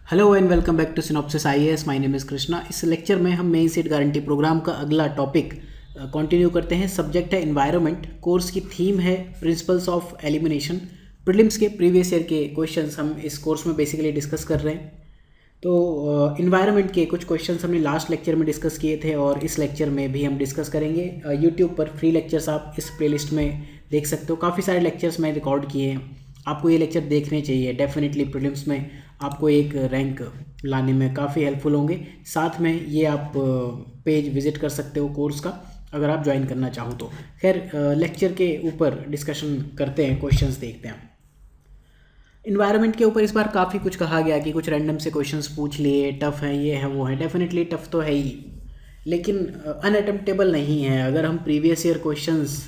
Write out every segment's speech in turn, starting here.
Hello and welcome back to synopsis IAS. My name is Krishna. इस lecture में हम main seat guarantee programme का अगला टॉपिक कंटिन्यू करते हैं। सब्जेक्ट है इन्वायरमेंट। कोर्स की थीम है प्रिंसिपल्स ऑफ एलिमिनेशन। प्रीलिम्स के प्रीवियस ईयर के क्वेश्चंस हम इस कोर्स में बेसिकली डिस्कस कर रहे हैं। तो इन्वायरमेंट के कुछ क्वेश्चंस हमने लास्ट लेक्चर में डिस्कस किए थे और इस लेक्चर में भी हम डिस्कस करेंगे। यूट्यूब पर फ्री लेक्चर्स आप इस प्लेलिस्ट में देख सकते हो। काफ़ी सारे लेक्चर्स मैं रिकॉर्ड किए हैं, आपको ये लेक्चर देखने चाहिए। डेफिनेटली प्रीलिम्स में आपको एक रैंक लाने में काफ़ी हेल्पफुल होंगे। साथ में ये आप पेज विजिट कर सकते हो कोर्स का, अगर आप ज्वाइन करना चाहो तो। खैर, लेक्चर के ऊपर डिस्कशन करते हैं, क्वेश्चंस देखते हैं। इन्वायरमेंट के ऊपर इस बार काफ़ी कुछ कहा गया कि कुछ रैंडम से क्वेश्चंस पूछ लिए, टफ़ है, ये है, वो है। डेफिनेटली टफ़ तो है ही, लेकिन अनअटेम्प्टेबल नहीं है। अगर हम प्रीवियस ईयर क्वेश्चंस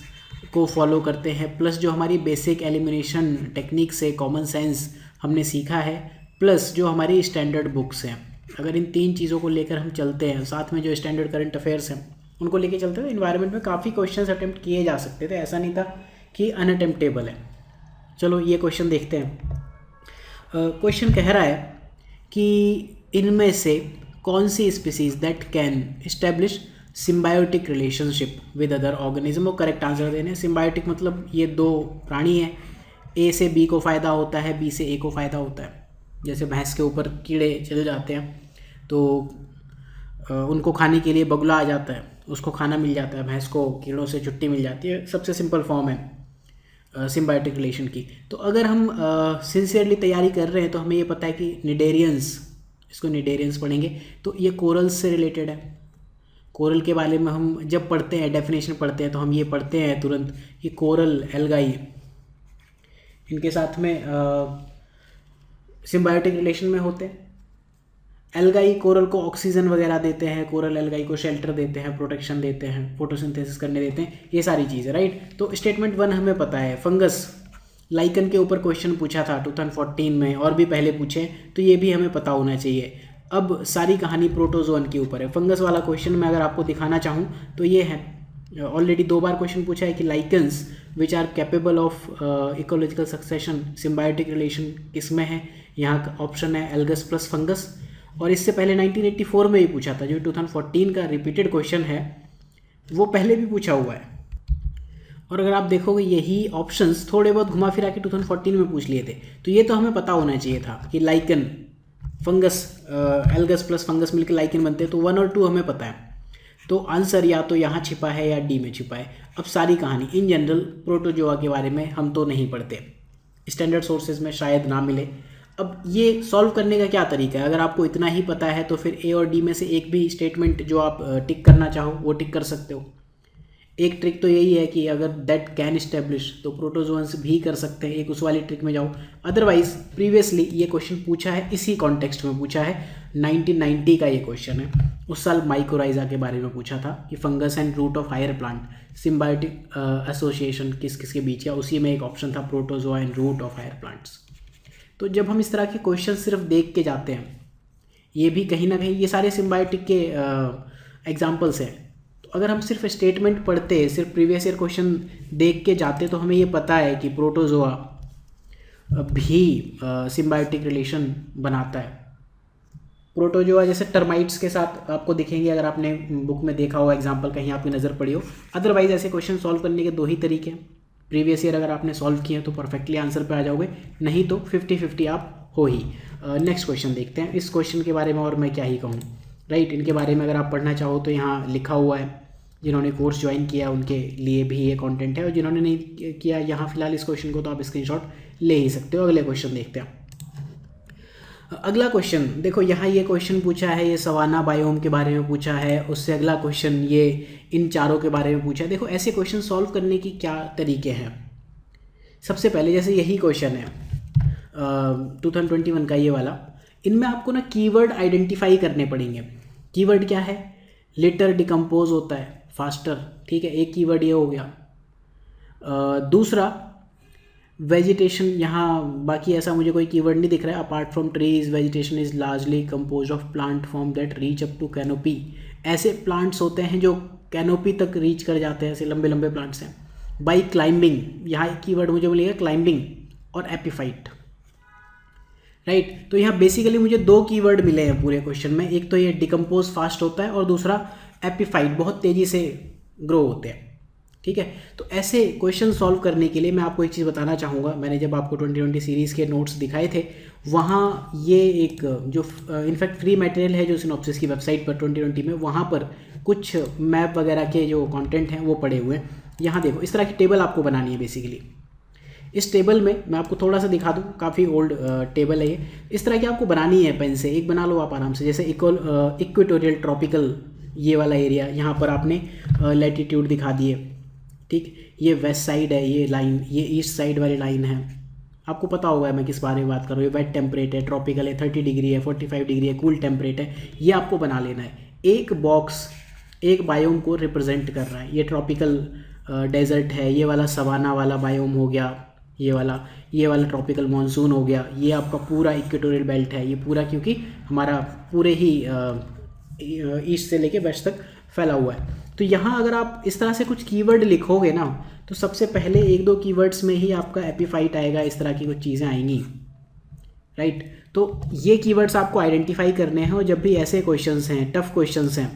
को फॉलो करते हैं, प्लस जो हमारी बेसिक एलिमिनेशन टेक्निक से कॉमन सेंस हमने सीखा है, प्लस जो हमारी स्टैंडर्ड बुक्स हैं, अगर इन तीन चीज़ों को लेकर हम चलते हैं, साथ में जो स्टैंडर्ड करंट अफेयर्स हैं उनको लेकर चलते हैं, तो इन्वायरमेंट में काफ़ी क्वेश्चंस अटेम्प्ट किए जा सकते थे। ऐसा नहीं था कि अनअटेम्प्टेबल है। चलो ये क्वेश्चन देखते हैं। क्वेश्चन कह रहा है कि इनमें से कौन सी species that can establish symbiotic relationship with other organism. वो करेक्ट आंसर देने। सिम्बायोटिक मतलब ये दो प्राणी हैं, ए से बी को फ़ायदा होता है, बी से ए को फ़ायदा होता है। जैसे भैंस के ऊपर कीड़े चल जाते हैं तो उनको खाने के लिए बगुला आ जाता है, उसको खाना मिल जाता है, भैंस को कीड़ों से छुट्टी मिल जाती है। सबसे सिंपल फॉर्म है सिम्बायोटिक रिलेशन की। तो अगर हम सिंसियरली तैयारी कर रहे हैं तो हमें ये पता है कि निडेरियंस, इसको निडेरियंस पढ़ेंगे तो ये कोरल्स से रिलेटेड है। कोरल के बारे में हम जब पढ़ते हैं, डेफिनेशन पढ़ते हैं, तो हम ये पढ़ते हैं तुरंत कि कोरल एल्गाई इनके साथ में सिम्बायोटिक रिलेशन में होते हैं। एल्गाई कोरल को ऑक्सीजन वगैरह देते हैं, कोरल एल्गाई को शेल्टर देते हैं, प्रोटेक्शन देते हैं, फोटोसिंथेसिस करने देते हैं, ये सारी चीज़ें, राइट। तो स्टेटमेंट 1 हमें पता है। फंगस, लाइकन के ऊपर क्वेश्चन पूछा था 2014 में, और भी पहले पूछे, तो ये भी हमें पता होना चाहिए। अब सारी कहानी प्रोटोजोन के ऊपर है। फंगस वाला क्वेश्चन मैं अगर आपको दिखाना चाहूँ तो ये है, ऑलरेडी 2 बार क्वेश्चन पूछा है कि lichens which are capable of ecological succession, symbiotic relation किसमें है। यहाँ का ऑप्शन है एल्गस प्लस फंगस। और इससे पहले 1984 में ही पूछा था, जो 2014 का रिपीटेड क्वेश्चन है वो पहले भी पूछा हुआ है। और अगर आप देखोगे यही ऑप्शंस थोड़े बहुत घुमा फिरा के 2014 में पूछ लिए थे। तो ये तो हमें पता होना चाहिए था कि लाइकन, फंगस, एल्गस प्लस फंगस मिलकर लाइकन बनते हैं। तो 1 और 2 हमें पता है, तो आंसर या तो यहाँ छिपा है या डी में छिपा है। अब सारी कहानी इन जनरल प्रोटोजोआ के बारे में हम तो नहीं पढ़ते, स्टैंडर्ड सोर्सेज में शायद ना मिले। अब ये सॉल्व करने का क्या तरीका है? अगर आपको इतना ही पता है तो फिर ए और डी में से एक भी स्टेटमेंट जो आप टिक करना चाहो वो टिक कर सकते हो। एक ट्रिक तो यही है कि अगर दैट कैन इस्टेब्लिश तो प्रोटोजोन्स भी कर सकते हैं, एक उस वाली ट्रिक में जाओ। अदरवाइज प्रीवियसली ये क्वेश्चन पूछा है, इसी कॉन्टेक्स्ट में पूछा है, 1990 का ये क्वेश्चन है। उस साल माइकोराइजा के बारे में पूछा था कि fungus and root of higher plant symbiotic association किस किस के बीच है। उसी में एक ऑप्शन था protozoa and root of higher plants. तो जब हम इस तरह के क्वेश्चन सिर्फ देख के जाते हैं, ये भी कहीं ना कहीं ये सारे सिम्बायोटिक के एग्जाम्पल्स हैं। तो अगर हम सिर्फ स्टेटमेंट पढ़ते, सिर्फ प्रीवियस ईयर क्वेश्चन देख के जाते, तो हमें ये पता है कि प्रोटोजोआ भी सिम्बायोटिक रिलेशन बनाता है। प्रोटोजोआ जैसे टर्माइट्स के साथ आपको दिखेंगे, अगर आपने बुक में देखा हो, एग्जाम्पल कहीं आपकी नज़र पड़ी हो। अदरवाइज ऐसे क्वेश्चन सॉल्व करने के 2 ही तरीके हैं। प्रीवियस ईयर अगर आपने सॉल्व किए तो परफेक्टली आंसर पे आ जाओगे, नहीं तो 50-50 आप हो ही। नेक्स्ट क्वेश्चन देखते हैं। इस क्वेश्चन के बारे में और मैं क्या ही कहूँ, राइट। इनके बारे में अगर आप पढ़ना चाहो तो यहाँ लिखा हुआ है। जिन्होंने कोर्स ज्वाइन किया उनके लिए भी ये कंटेंट है, और जिन्होंने नहीं किया यहाँ फिलहाल इस क्वेश्चन को, तो आप स्क्रीनशॉट ले ही सकते हो। अगले क्वेश्चन देखते हैं। अगला क्वेश्चन देखो, यहाँ ये क्वेश्चन पूछा है, ये सवाना बायोम के बारे में पूछा है। उससे अगला क्वेश्चन ये इन चारों के बारे में पूछा है। देखो ऐसे क्वेश्चन सॉल्व करने की क्या तरीके हैं। सबसे पहले जैसे यही क्वेश्चन है 2021 का ये वाला, इनमें आपको ना कीवर्ड आइडेंटिफाई करने पड़ेंगे। कीवर्ड क्या है? लिटर डिकम्पोज होता है फास्टर, ठीक है, एक कीवर्ड ये हो गया। दूसरा वेजिटेशन, यहाँ बाकी ऐसा मुझे कोई कीवर्ड नहीं दिख रहा है। Apart from trees vegetation is largely compose of plant form that reach up to canopy. ऐसे प्लांट्स होते हैं जो कैनोपी तक रीच कर जाते हैं, ऐसे लंबे लंबे प्लांट्स हैं। बाई क्लाइंबिंग, यहाँ एक कीवर्ड मुझे मिलेगा क्लाइंबिंग और एपिफाइट। राइट। तो यहाँ बेसिकली मुझे दो कीवर्ड मिले हैं पूरे क्वेश्चन में, एक तो ये डिकम्पोज फास्ट होता है और दूसरा एपिफाइट, बहुत तेज़ी से ग्रो होते हैं। ठीक है, तो ऐसे क्वेश्चन सॉल्व करने के लिए मैं आपको एक चीज़ बताना चाहूँगा। मैंने जब आपको 2020 सीरीज़ के नोट्स दिखाए थे, वहाँ ये एक जो इनफैक्ट फ्री मटेरियल है जो सिनॉप्सिस की वेबसाइट पर 2020 में, वहाँ पर कुछ मैप वगैरह के जो कंटेंट हैं वो पड़े हुए हैं। यहाँ देखो, इस तरह की टेबल आपको बनानी है बेसिकली। इस टेबल में मैं आपको थोड़ा सा दिखा दूँ, काफ़ी ओल्ड टेबल है ये। इस तरह की आपको बनानी है पेन से, एक बना लो आप आराम से। जैसे इक्वेटोरियल ट्रॉपिकल ये वाला एरिया, यहाँ पर आपने लैटिट्यूड दिखा दिए। ठीक, ये वेस्ट साइड है ये लाइन, ये ईस्ट साइड वाली लाइन है। आपको पता होगा मैं किस बारे में बात कर रहा हूँ। ये वेट टेम्परेट है, ट्रॉपिकल है, 30 डिग्री है, 45 डिग्री है, कूल टेम्परेट है। ये आपको बना लेना है। एक बॉक्स एक बायोम को रिप्रेजेंट कर रहा है। ये ट्रॉपिकल डेजर्ट है, ये वाला सवाना वाला बायोम हो गया, ये वाला ट्रॉपिकल मॉनसून हो गया। ये आपका पूरा इक्वेटोरियल बेल्ट है, ये पूरा क्योंकि हमारा पूरे ही ईस्ट से लेके वेस्ट तक फैला हुआ है। तो यहाँ अगर आप इस तरह से कुछ कीवर्ड लिखोगे ना, तो सबसे पहले एक दो कीवर्ड्स में ही आपका एपिफाइट आएगा, इस तरह की कुछ चीज़ें आएंगी। राइट, तो ये कीवर्ड्स आपको आइडेंटिफाई करने हैं, और जब भी ऐसे क्वेश्चंस हैं, टफ क्वेश्चंस हैं,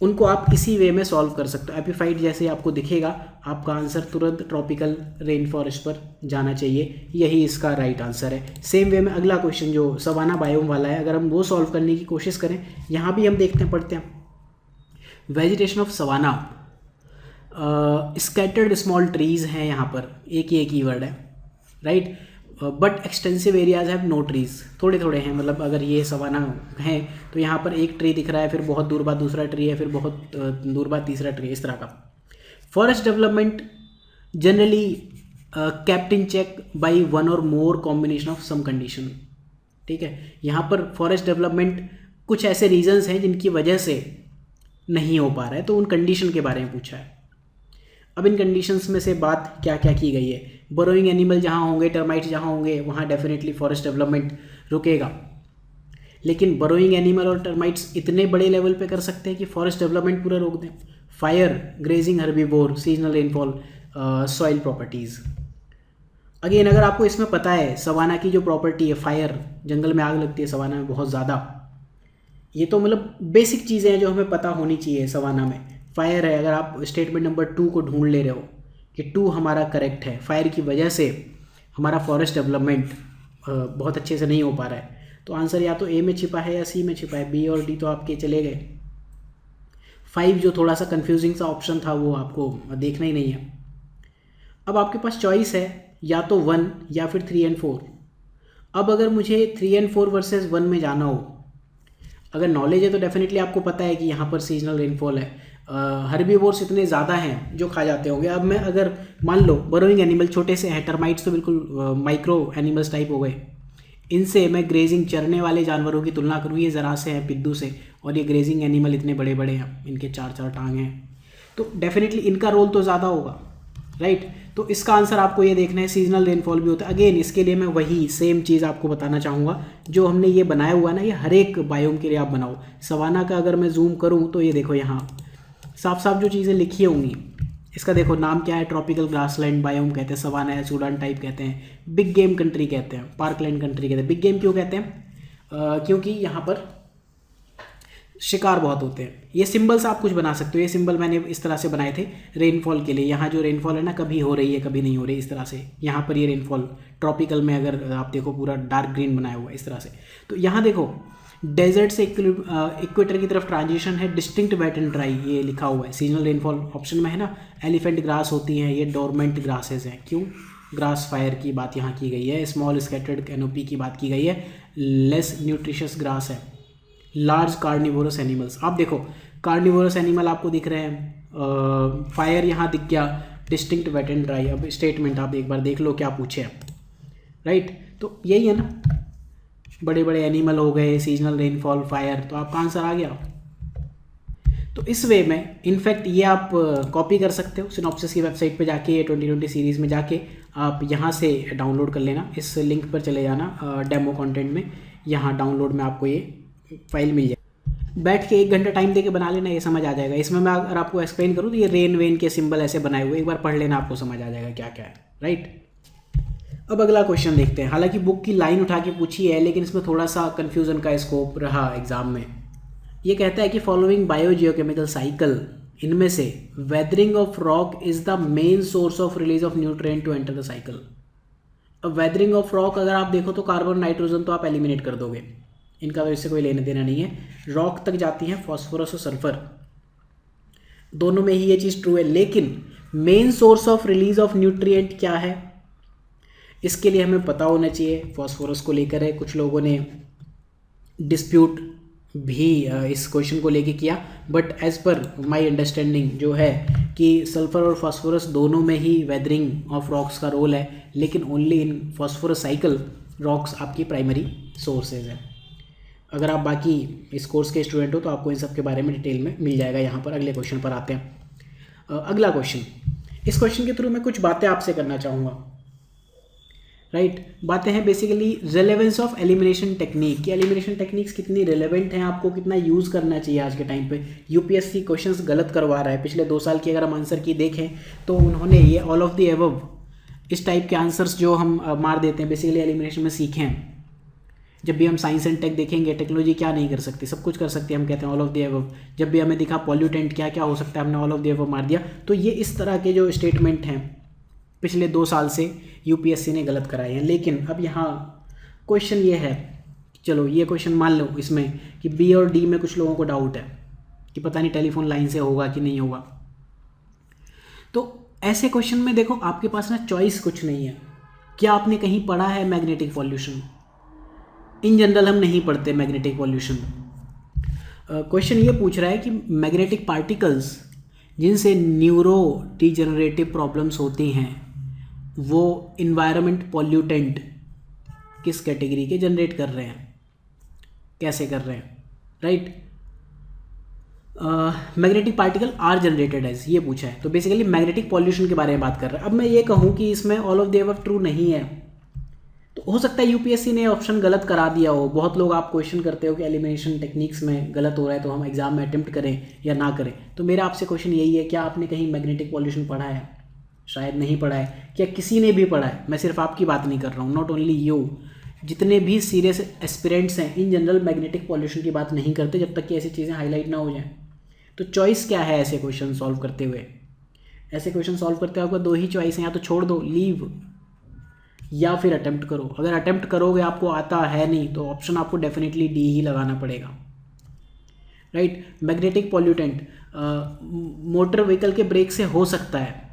उनको आप इसी वे में सॉल्व कर सकते हो। एपिफाइट जैसे आपको दिखेगा, आपका आंसर तुरंत ट्रॉपिकल रेन फॉरेस्ट पर जाना चाहिए, यही इसका राइट आंसर है। सेम वे में अगला क्वेश्चन जो सवाना बायोम वाला है, अगर हम वो सॉल्व करने की कोशिश करें, यहाँ भी हम देखते हैं, पढ़ते हैं। Vegetation of savanna, scattered small trees हैं यहाँ पर, एक ही एक कीवर्ड है। Right, but extensive areas have no trees, थोड़े थोड़े हैं। मतलब अगर ये सवाना है तो यहाँ पर एक ट्री दिख रहा है, फिर बहुत दूर बाद दूसरा ट्री है, फिर बहुत दूर बाद तीसरा ट्री, इस तरह का। Forest development generally kept in check by one or more combination of some condition. ठीक है, यहाँ पर फॉरेस्ट डेवलपमेंट कुछ ऐसे रीजंस हैं जिनकी वजह से नहीं हो पा रहा है, तो उन कंडीशन के बारे में पूछा है। अब इन कंडीशंस में से बात क्या क्या की गई है। बरोइंग एनिमल जहाँ होंगे, टर्माइट्स जहाँ होंगे, वहाँ डेफिनेटली फॉरेस्ट डेवलपमेंट रुकेगा। लेकिन बरोइंग एनिमल और टर्माइट्स इतने बड़े लेवल पे कर सकते हैं कि फॉरेस्ट डेवलपमेंट पूरा रोक दें। Fire, grazing herbivore, seasonal rainfall, soil properties. Again अगर आपको इसमें पता है सवाना की जो प्रॉपर्टी है, फायर, जंगल में आग लगती है सवाना में बहुत ज़्यादा, ये तो मतलब बेसिक चीज़ें हैं जो हमें पता होनी चाहिए। सवाना में फायर है, अगर आप स्टेटमेंट नंबर 2 को ढूंढ ले रहे हो कि 2 हमारा करेक्ट है, फायर की वजह से हमारा फॉरेस्ट डेवलपमेंट बहुत अच्छे से नहीं हो पा रहा है, तो आंसर या तो ए में छिपा है या सी में छिपा है। बी और डी तो आपके चले गए। 5 जो थोड़ा सा कंफ्यूजिंग सा ऑप्शन था, वो आपको देखना ही नहीं है। अब आपके पास चॉइस है या तो 1 या फिर 3 and 4। अब अगर मुझे 3 and 4 वर्सेस 1 में जाना हो, अगर नॉलेज है तो डेफिनेटली आपको पता है कि यहाँ पर सीजनल रेनफॉल है, हर्बीवोर्स इतने ज़्यादा हैं जो खा जाते होंगे। अब मैं अगर मान लो बरोइंग एनिमल छोटे से हैं, टर्माइट्स तो बिल्कुल माइक्रो एनिमल्स टाइप हो गए, इनसे मैं ग्रेजिंग चरने वाले जानवरों की तुलना करूँ, ये ज़रा से हैं पिद्दू से, और ये ग्रेजिंग एनिमल इतने बड़े बड़े हैं, इनके 4-4 टांग हैं, तो डेफिनेटली इनका रोल तो ज़्यादा होगा। राइट, तो इसका आंसर आपको ये देखना है, सीजनल रेनफॉल भी होता है। अगेन इसके लिए मैं वही सेम चीज़ आपको बताना चाहूँगा जो हमने ये बनाया हुआ ना, ये हर एक बायोम के लिए आप बनाओ। सवाना का अगर मैं जूम करूँ तो ये देखो यहाँ साफ साफ जो चीज़ें लिखी होंगी, इसका देखो नाम क्या है, ट्रॉपिकल ग्रासलैंड बायोम कहते हैं, सवाना है, सूडान टाइप कहते हैं, बिग गेम कंट्री कहते हैं, पार्कलैंड कंट्री कहते हैं। बिग गेम क्यों कहते हैं? क्योंकि यहाँ पर शिकार बहुत होते हैं। ये सिंबल्स आप कुछ बना सकते हो, ये सिंबल मैंने इस तरह से बनाए थे रेनफॉल के लिए। यहाँ जो रेनफॉल है ना, कभी हो रही है कभी नहीं हो रही, इस तरह से। यहाँ पर ये रेनफॉल ट्रॉपिकल में अगर आप देखो पूरा डार्क ग्रीन बनाया हुआ है इस तरह से। तो यहाँ देखो डेजर्ट से इक्वेटर की तरफ ट्रांजिशन है, डिस्टिंक्ट वेट एंड ड्राई ये लिखा हुआ है। सीजनल रेनफॉल ऑप्शन में है ना, एलिफेंट ग्रास होती हैं, ये डोरमेंट ग्रासेस हैं। क्यों? ग्रास फायर की बात यहाँ की गई है, स्मॉल स्कैटर्ड कैनोपी की बात की गई है, लेस न्यूट्रिशियस ग्रास है, लार्ज कार्निवोरस एनिमल्स। आप देखो कार्निवोरस एनिमल आपको दिख रहे हैं, फायर यहाँ दिख गया, डिस्टिंक्ट वेट एंड ड्राई। अब स्टेटमेंट आप एक बार देख लो क्या पूछे हैं। राइट, तो यही है ना, बड़े बड़े एनिमल हो गए, सीजनल रेनफॉल, फायर, तो आपका आंसर आ गया। तो इस वे में इनफैक्ट ये आप कॉपी कर सकते हो सिनॉप्सिस की वेबसाइट पे जाके, 2020 सीरीज़ में जाके आप यहाँ से डाउनलोड कर लेना। इस लिंक पर चले जाना डेमो कंटेंट में, यहाँ डाउनलोड में आपको ये फाइल मिल जाए। बैठ के 1 घंटा टाइम दे के बना लेना, ये समझ आ जाएगा। इसमें मैं अगर आपको एक्सप्लेन करूँ तो ये रेन वेन के सिंबल ऐसे बनाए हुए, एक बार पढ़ लेना, आपको समझ आ जाएगा क्या क्या है। राइट, अब अगला क्वेश्चन देखते हैं। हालांकि बुक की लाइन उठा के पूछी है लेकिन इसमें थोड़ा सा कन्फ्यूज़न का स्कोप रहा एग्जाम में। ये कहता है कि फॉलोइंग बायोजियोकेमिकल साइकिल, इनमें से weathering of rock is the main source of release of nutrient to enter the cycle. अब वेदरिंग ऑफ रॉक अगर आप देखो तो कार्बन नाइट्रोजन तो आप एलिमिनेट कर दोगे, इनका तो इससे कोई लेना देना नहीं है। रॉक तक जाती हैं फॉस्फोरस और सल्फर, दोनों में ही ये चीज़ ट्रू है। लेकिन main source of release of nutrient क्या है, इसके लिए हमें पता होना चाहिए। फॉस्फोरस को लेकर है, कुछ लोगों ने डिस्प्यूट भी इस क्वेश्चन को लेके किया, but as per my understanding जो है कि सल्फर और फास्फोरस दोनों में ही वेदरिंग ऑफ रॉक्स का रोल है, लेकिन only in phosphorus cycle rocks आपकी प्राइमरी सोर्सेज है। अगर आप बाकी इस कोर्स के स्टूडेंट हो तो आपको इन सब के बारे में डिटेल में मिल जाएगा। यहाँ पर अगले क्वेश्चन पर आते हैं। अगला क्वेश्चन, इस क्वेश्चन के थ्रू मैं कुछ बातें आपसे करना चाहूँगा। राइट, बातें हैं basically relevance of elimination technique, कि एलिमिनेशन टेक्निक्स कितनी रेलेवेंट हैं, आपको कितना यूज़ करना चाहिए आज के टाइम पे। यूपीएससी क्वेश्चंस गलत करवा रहा है। पिछले 2 साल की अगर हम आंसर की देखें तो उन्होंने ये ऑल ऑफ द एबव इस टाइप के आंसर्स जो हम मार देते हैं बेसिकली एलिमिनेशन में सीखे हैं। जब भी हम साइंस एंड टेक देखेंगे, टेक्नोलॉजी क्या नहीं कर सकती, सब कुछ कर सकती है, हम कहते हैं ऑल ऑफ द एबव। जब भी हमें दिखा पॉल्यूटेंट क्या क्या हो सकता है, हमने ऑल ऑफ द एबव मार दिया। तो ये इस तरह के जो स्टेटमेंट हैं पिछले 2 साल से यूपीएससी ने गलत कराए हैं। लेकिन अब यहाँ क्वेश्चन ये है, चलो ये क्वेश्चन मान लो इसमें कि बी और डी में कुछ लोगों को डाउट है कि पता नहीं टेलीफोन लाइन से होगा कि नहीं होगा। तो ऐसे क्वेश्चन में देखो आपके पास ना चॉइस कुछ नहीं है। क्या आपने कहीं पढ़ा है मैग्नेटिक पॉल्यूशन? इन जनरल हम नहीं पढ़ते मैग्नेटिक पॉल्यूशन। क्वेश्चन ये पूछ रहा है कि मैग्नेटिक पार्टिकल्स जिनसे न्यूरो डिजेनरेटिव प्रॉब्लम्स होती हैं वो इन्वायरमेंट पॉल्यूटेंट किस कैटेगरी के जनरेट कर रहे हैं, कैसे कर रहे हैं? Right, magnetic particle are generated as, ये पूछा है। तो बेसिकली मैग्नेटिक पॉल्यूशन के बारे में बात कर रहा है। अब मैं ये कहूँ कि इसमें all of the above true नहीं है, तो हो सकता है यूपीएससी ने ऑप्शन गलत करा दिया हो। बहुत लोग आप क्वेश्चन करते हो कि एलिमिनेशन टेक्निक्स में गलत हो रहा है तो हम एग्जाम में अटेम्प्ट करें या ना करें। तो मेरा आपसे क्वेश्चन यही है, क्या आपने कहीं मैग्नेटिक पॉल्यूशन पढ़ा है? शायद नहीं पढ़ा है। क्या किसी ने भी पढ़ा है? मैं सिर्फ आपकी बात नहीं कर रहा हूँ, नॉट ओनली यू, जितने भी सीरियस एस्पिरेंट्स हैं इन जनरल मैग्नेटिक पॉल्यूशन की बात नहीं करते जब तक कि ऐसी चीज़ें हाईलाइट ना हो जाएं। तो चॉइस क्या है ऐसे क्वेश्चन सॉल्व करते हुए? ऐसे क्वेश्चन सॉल्व करते हुए आपको 2 ही चॉइस हैं, या तो छोड़ दो, लीव, या फिर अटेम्प्ट करो। अगर अटेम्प्ट करोगे आपको आता है नहीं तो ऑप्शन आपको डेफिनेटली डी ही लगाना पड़ेगा। Right, magnetic pollutant motor vehicle के ब्रेक से हो सकता है,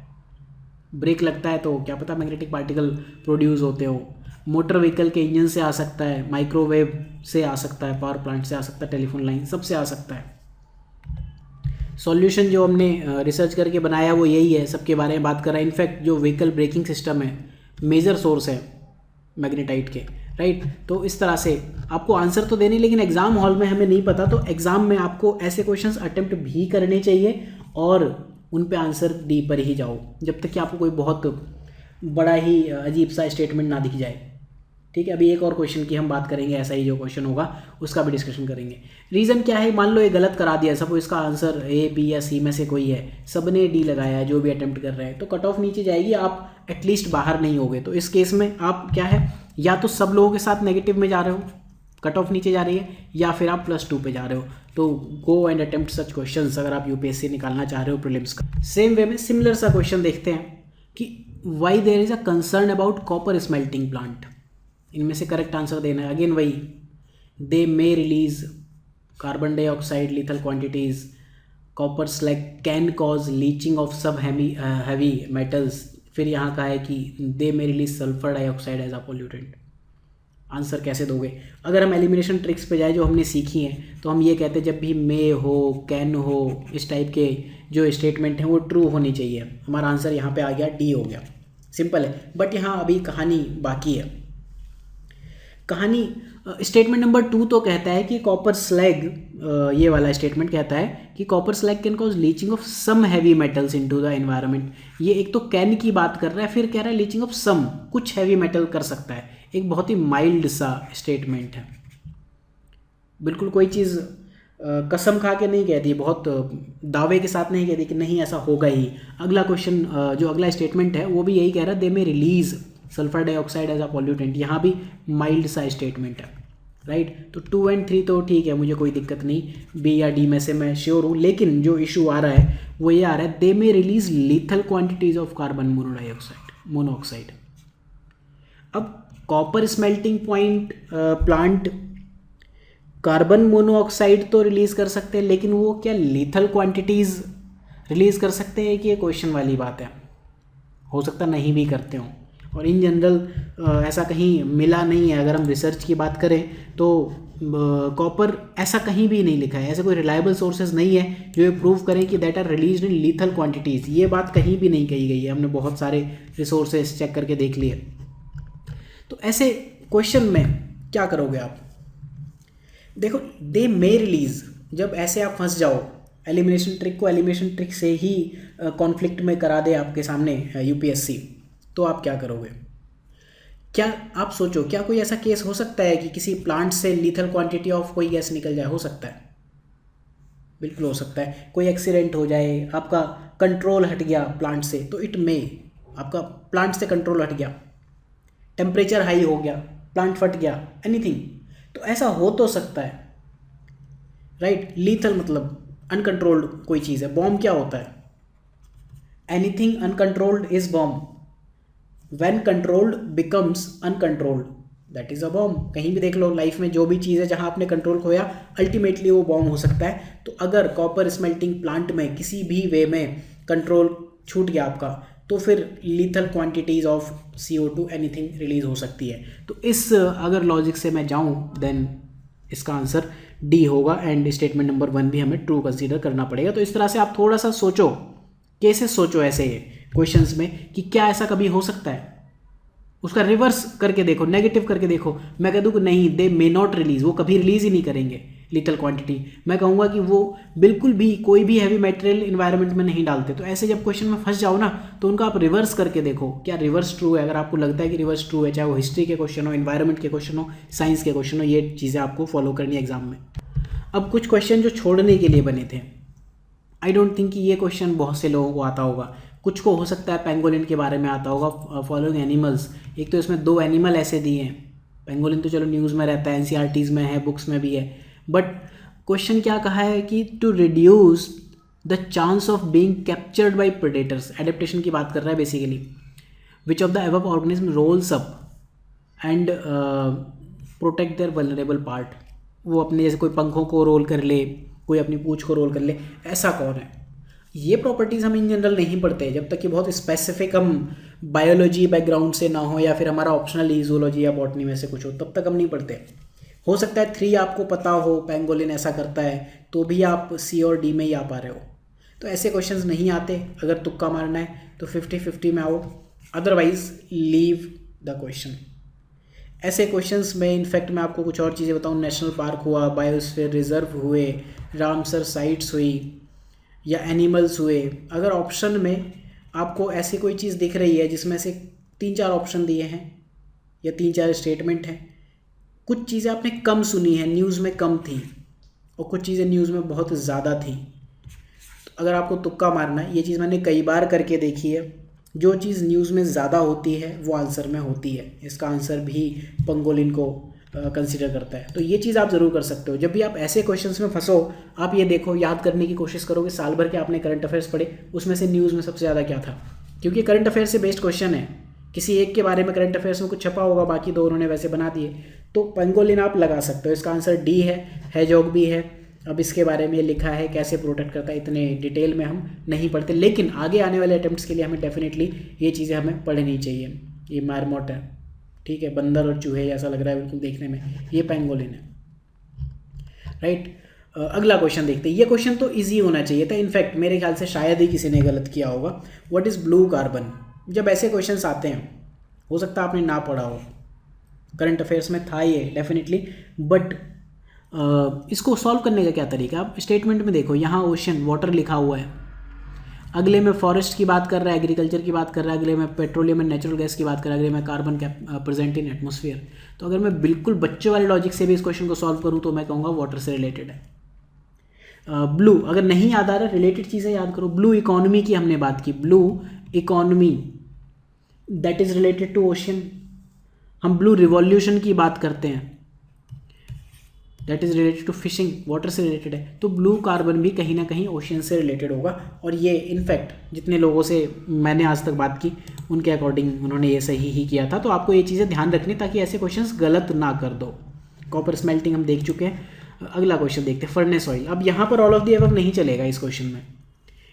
ब्रेक लगता है तो क्या पता मैग्नेटिक पार्टिकल प्रोड्यूस होते हो। मोटर व्हीकल के इंजन से आ सकता है, माइक्रोवेव से आ सकता है, पावर प्लांट से आ सकता है, टेलीफोन लाइन सबसे आ सकता है। सॉल्यूशन जो हमने रिसर्च करके बनाया वो यही है, सबके बारे में बात कर रहा है। इनफैक्ट जो व्हीकल ब्रेकिंग सिस्टम है मेजर सोर्स है मैग्नेटाइट के। राइट, तो इस तरह से आपको आंसर तो देने, लेकिन एग्जाम हॉल में हमें नहीं पता, तो एग्जाम में आपको ऐसे क्वेश्चंस अटेम्प्ट भी करने चाहिए और उन पे आंसर डी पर ही जाओ जब तक कि आपको कोई बहुत बड़ा ही अजीब सा स्टेटमेंट ना दिख जाए। ठीक है, अभी एक और क्वेश्चन की हम बात करेंगे, ऐसा ही जो क्वेश्चन होगा उसका भी डिस्कशन करेंगे। रीज़न क्या है, मान लो ये गलत करा दिया, सपोज इसका आंसर ए बी या सी में से कोई है, सबने डी लगाया है जो भी अटेम्प्ट कर रहे हैं, तो कट ऑफ नीचे जाएगी, आप एटलीस्ट बाहर नहीं होगे। तो इस केस में आप क्या है, या तो सब लोगों के साथ नेगेटिव में जा रहे हो, कट ऑफ नीचे जा रही है, या फिर आप +2 पे जा रहे हो। तो go and attempt such questions अगर आप यूपीएससी निकालना चाह रहे हो प्रीलिम्स का। सेम वे में सिमिलर सा क्वेश्चन देखते हैं कि why there is a concern about copper smelting plant. इनमें से करेक्ट आंसर देना है। अगेन वही, they may release carbon dioxide lethal quantities, copper slag can cause leaching of सब हैवी मेटल्स। फिर यहाँ का है कि they may release sulphur dioxide as a pollutant. Answer कैसे दोगे? अगर हम एलिमिनेशन ट्रिक्स पे जाए जो हमने सीखी हैं तो हम ये कहते हैं जब भी मे हो, कैन हो, इस टाइप के जो स्टेटमेंट हैं वो ट्रू होनी चाहिए। हमारा आंसर यहाँ पे आ गया, डी हो गया। सिंपल है, बट यहाँ अभी कहानी बाकी है। कहानी स्टेटमेंट नंबर 2 तो कहता है कि कॉपर स्लैग, ये वाला स्टेटमेंट कहता है कि copper slag can cause leaching of some heavy metals into the environment. ये एक तो कैन की बात कर रहा है, फिर कह रहा है लीचिंग ऑफ सम, कुछ हैवी मेटल कर सकता है। एक बहुत ही माइल्ड सा स्टेटमेंट है, बिल्कुल कोई चीज़ कसम खा के नहीं कहती, बहुत दावे के साथ नहीं कहती कि नहीं ऐसा होगा ही। अगला क्वेश्चन जो अगला स्टेटमेंट है वो भी यही कह रहा है, they may release sulphur dioxide as a pollutant, यहाँ भी माइल्ड सा स्टेटमेंट है, राइट। तो 2 और 3 तो ठीक है, मुझे कोई दिक्कत नहीं, बी या डी में से मैं श्योर हूँ। लेकिन जो इशू आ रहा है वो ये आ रहा है, they may release lethal quantities of carbon monoxide. अब copper smelting point plant carbon monoxide तो रिलीज कर सकते हैं, लेकिन वो क्या लीथल क्वांटिटीज रिलीज कर सकते हैं कि ये क्वेश्चन वाली बात है, हो सकता नहीं भी करते हों। और इन जनरल ऐसा कहीं मिला नहीं है। अगर हम रिसर्च की बात करें तो कॉपर ऐसा कहीं भी नहीं लिखा है, ऐसे कोई रिलायबल सोर्सेज नहीं है जो ये प्रूव करें कि that are release in lethal quantities. ये बात कहीं भी नहीं कही गई है, हमने बहुत सारे रिसोर्सेज चेक करके देख लिए। तो ऐसे क्वेश्चन में क्या करोगे आप? देखो, दे मे रिलीज, जब ऐसे आप फंस जाओ, एलिमिनेशन ट्रिक को एलिमिनेशन ट्रिक से ही कॉन्फ्लिक्ट में करा दे आपके सामने यूपीएससी, तो आप क्या करोगे? क्या आप सोचो, क्या कोई ऐसा केस हो सकता है कि किसी प्लांट से लीथल क्वांटिटी ऑफ कोई गैस निकल जाए? हो सकता है, बिल्कुल हो सकता है। कोई एक्सीडेंट हो जाए, आपका कंट्रोल हट गया प्लांट से, तो इट मे, आपका प्लांट से कंट्रोल हट गया, टेम्परेचर हाई हो गया, प्लांट फट गया, एनीथिंग, तो ऐसा हो तो सकता है, राइट। लीथल मतलब अनकंट्रोल्ड कोई चीज़ है। बॉम्ब क्या होता है? Anything uncontrolled is bomb, when controlled becomes uncontrolled, that is a bomb. कहीं भी देख लो लाइफ में, जो भी चीज़ है जहां आपने कंट्रोल खोया, अल्टीमेटली वो बॉम्ब हो सकता है। तो अगर कॉपर स्मेल्टिंग प्लांट में किसी भी वे में कंट्रोल छूट गया आपका, तो फिर lethal quantities of CO2 anything release हो सकती है। तो इस अगर लॉजिक से मैं जाऊं, देन इसका आंसर डी होगा, एंड स्टेटमेंट नंबर 1 भी हमें ट्रू कंसीडर करना पड़ेगा। तो इस तरह से आप थोड़ा सा सोचो, केसेस सोचो ऐसे क्वेश्चंस में कि क्या ऐसा कभी हो सकता है। उसका रिवर्स करके देखो, नेगेटिव करके देखो। मैं कह दूँ कि नहीं, दे मे नॉट रिलीज, वो कभी रिलीज ही नहीं करेंगे लिटल क्वांटिटी। मैं कहूँगा कि वो बिल्कुल भी कोई भी हैवी मटेरियल इन्वायरमेंट में नहीं डालते। तो ऐसे जब क्वेश्चन में फंस जाओ ना, तो उनका आप रिवर्स करके देखो, क्या रिवर्स ट्रू है। अगर आपको लगता है कि रिवर्स ट्रू है, चाहे वो हिस्ट्री के क्वेश्चन हो, इन्वायरमेंट के क्वेश्चन हो, साइंस के क्वेश्चन हो, ये चीज़ें आपको फॉलो करनी है एग्जाम में। अब कुछ क्वेश्चन जो छोड़ने के लिए बने थे, आई डोंट थिंक कि ये क्वेश्चन बहुत से लोगों को आता होगा। कुछ को हो सकता है पेंगोलिन के बारे में आता होगा। फॉलोइंग एनिमल्स, एक तो इसमें 2 एनिमल ऐसे दिए हैं। पेंगोलिन तो चलो न्यूज़ में रहता है, NCERTs में है, बुक्स में भी है, बट क्वेश्चन क्या कहा है कि to reduce the chance of being captured by predators, adaptation की बात कर रहा है basically, which of the above organism rolls up and protect their vulnerable part. वो अपने जैसे कोई पंखों को रोल कर ले, कोई अपनी पूंछ को रोल कर ले, ऐसा कौन है? ये प्रॉपर्टीज़ हम इन जनरल नहीं पढ़ते जब तक कि बहुत स्पेसिफिक हम बायोलॉजी बैकग्राउंड से ना हो, या फिर हमारा ऑप्शनल जूलॉजी या बॉटनी में से कुछ हो, तब तक हम नहीं पढ़ते। हो सकता है 3 आपको पता हो, पेंगोलिन ऐसा करता है, तो भी आप C और D में ही आ पा रहे हो। तो ऐसे क्वेश्चंस नहीं आते। अगर तुक्का मारना है तो 50-50 में आओ, अदरवाइज लीव द क्वेश्चन। ऐसे क्वेश्चंस में इनफैक्ट मैं आपको कुछ और चीज़ें बताऊँ, नेशनल पार्क हुआ, बायोस्फीयर रिजर्व हुए, रामसर साइट्स हुई, या एनिमल्स हुए। अगर ऑप्शन में आपको ऐसी कोई चीज़ दिख रही है जिसमें से 3-4 ऑप्शन दिए हैं या 3-4 स्टेटमेंट हैं, कुछ चीज़ें आपने कम सुनी है, न्यूज़ में कम थी, और कुछ चीज़ें न्यूज़ में बहुत ज़्यादा थी, तो अगर आपको तुक्का मारना है, ये चीज़ मैंने कई बार करके देखी है, जो चीज़ न्यूज़ में ज़्यादा होती है वो आंसर में होती है। इसका आंसर भी पंगोलिन को कंसीडर करता है। तो ये चीज़ आप ज़रूर कर सकते हो। जब भी आप ऐसे क्वेश्चंस में फंसो, आप ये देखो, याद करने की कोशिश करो कि साल भर के आपने करंट अफेयर्स पढ़े, उसमें से न्यूज़ में सबसे ज़्यादा क्या था, क्योंकि करंट अफेयर से बेस्ड क्वेश्चन है। किसी एक के बारे में करंट अफेयर्स में कुछ छपा होगा, बाकी 2 उन्होंने वैसे बना दिए। तो पेंगोलिन आप लगा सकते हो। इसका आंसर डी है, हैजॉग भी है। अब इसके बारे में लिखा है कैसे प्रोटेक्ट करता है, इतने डिटेल में हम नहीं पढ़ते, लेकिन आगे आने वाले अटेम्प्ट्स के लिए हमें डेफिनेटली ये चीज़ें हमें पढ़नी चाहिए। ये मारमोट है, ठीक है, बंदर और चूहे जैसा लग रहा है बिल्कुल देखने में, ये पेंगोलिन है, राइट। अगला क्वेश्चन देखते हैं। ये क्वेश्चन तो इजी होना चाहिए था, इनफैक्ट मेरे ख्याल से शायद ही किसी ने गलत किया होगा। What is blue carbon? जब ऐसे क्वेश्चंस आते हैं, हो सकता है आपने ना पढ़ा हो, करंट अफेयर्स में था ये डेफिनेटली, बट इसको सॉल्व करने का क्या तरीका? आप स्टेटमेंट में देखो, यहाँ ओशन वाटर लिखा हुआ है, अगले में फॉरेस्ट की बात कर रहा है, एग्रीकल्चर की बात कर रहा है, अगले में पेट्रोलियम एंड नेचुरल गैस की बात कर रहा है, अगले में कार्बन प्रेजेंट इन एटमॉस्फेयर। तो अगर मैं बिल्कुल बच्चे वाले लॉजिक से भी इस क्वेश्चन को सॉल्व करूँ तो मैं कहूँगा वाटर से रिलेटेड है। ब्लू, अगर नहीं याद आ रहा, रिलेटेड चीज़ें याद करो। ब्लू इकोनॉमी की हमने बात की, blue economy that is related to ocean. हम ब्लू रिवॉल्यूशन की बात करते हैं, that is related to fishing, water से रिलेटेड है। तो ब्लू कार्बन भी कहीं ना कहीं ओशियन से रिलेटेड होगा। और ये इनफैक्ट जितने लोगों से मैंने आज तक बात की उनके अकॉर्डिंग उन्होंने ये सही ही किया था। तो आपको ये चीज़ें ध्यान रखनी ताकि ऐसे क्वेश्चंस गलत ना कर दो। कॉपर स्मेल्टिंग हम देख चुके हैं। अगला क्वेश्चन देखते हैं, फर्नेस ऑयल। अब यहाँ पर ऑल ऑफ द अबव नहीं चलेगा इस क्वेश्चन में।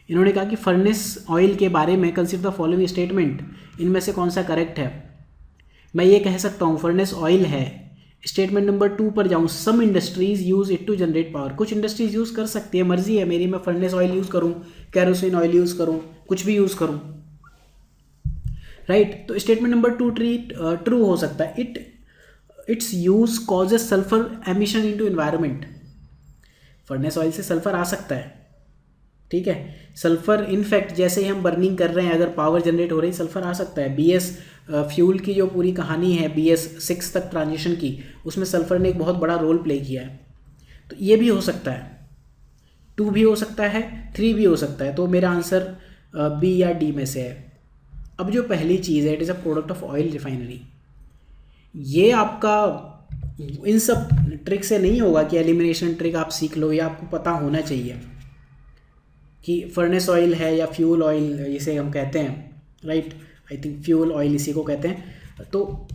इन्होंने कहा कि फर्नेस ऑयल के बारे में कंसीडर द फॉलोइंग स्टेटमेंट, इनमें से कौन सा करेक्ट है। मैं ये कह सकता हूँ फर्नेस ऑयल है। स्टेटमेंट नंबर 2 पर जाऊँ, some industries use it to generate power. कुछ इंडस्ट्रीज यूज़ कर सकती है, मर्जी है मेरी, मैं फर्नेस ऑयल यूज़ करूँ, कैरोसिन ऑयल यूज़ करूँ, कुछ भी यूज़ करूँ, राइट। तो स्टेटमेंट नंबर 2 ट्रू हो सकता है। It's use causes sulphur emission into environment. Furnace oil से सल्फर आ सकता है, ठीक है। सल्फर इनफैक्ट जैसे ही हम बर्निंग कर रहे हैं, अगर पावर जनरेट हो रही, सल्फर आ सकता है। BS फ्यूल की जो पूरी कहानी है BS 6 तक ट्रांजिशन की, उसमें सल्फर ने एक बहुत बड़ा रोल प्ले किया है। तो ये भी हो सकता है, 2 भी हो सकता है, 3 भी हो सकता है। तो मेरा आंसर B या D में से है। अब जो पहली चीज़ है, it is a product of oil refinery. ये आपका इन सब ट्रिक से नहीं होगा कि एलिमिनेशन ट्रिक आप सीख लो, ये आपको पता होना चाहिए कि फर्नेस ऑयल है या फ्यूल ऑयल जिसे हम कहते हैं, right. I think fuel oil इसी को कहते हैं। तो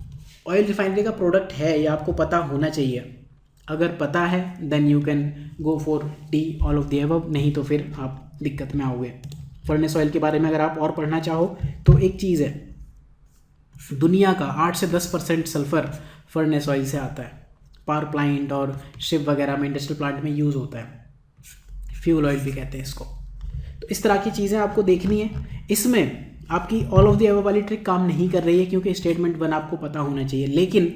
ऑयल रिफाइनरी का प्रोडक्ट है, ये आपको पता होना चाहिए। अगर पता है then you can go for D, all of the above. नहीं तो फिर आप दिक्कत में आओगे। फर्नेस ऑयल के बारे में अगर आप और पढ़ना चाहो तो एक चीज़ है, दुनिया का 8 से 10% सल्फर फर्नेस ऑयल से आता है। पावर प्लांट और शिप वगैरह में, इंडस्ट्रियल प्लांट में यूज़ होता है। फ्यूल ऑयल भी कहते हैं इसको। तो इस तरह की चीज़ें आपको देखनी है। इसमें आपकी ऑल ऑफ द अबव वाली ट्रिक काम नहीं कर रही है क्योंकि स्टेटमेंट 1 आपको पता होना चाहिए। लेकिन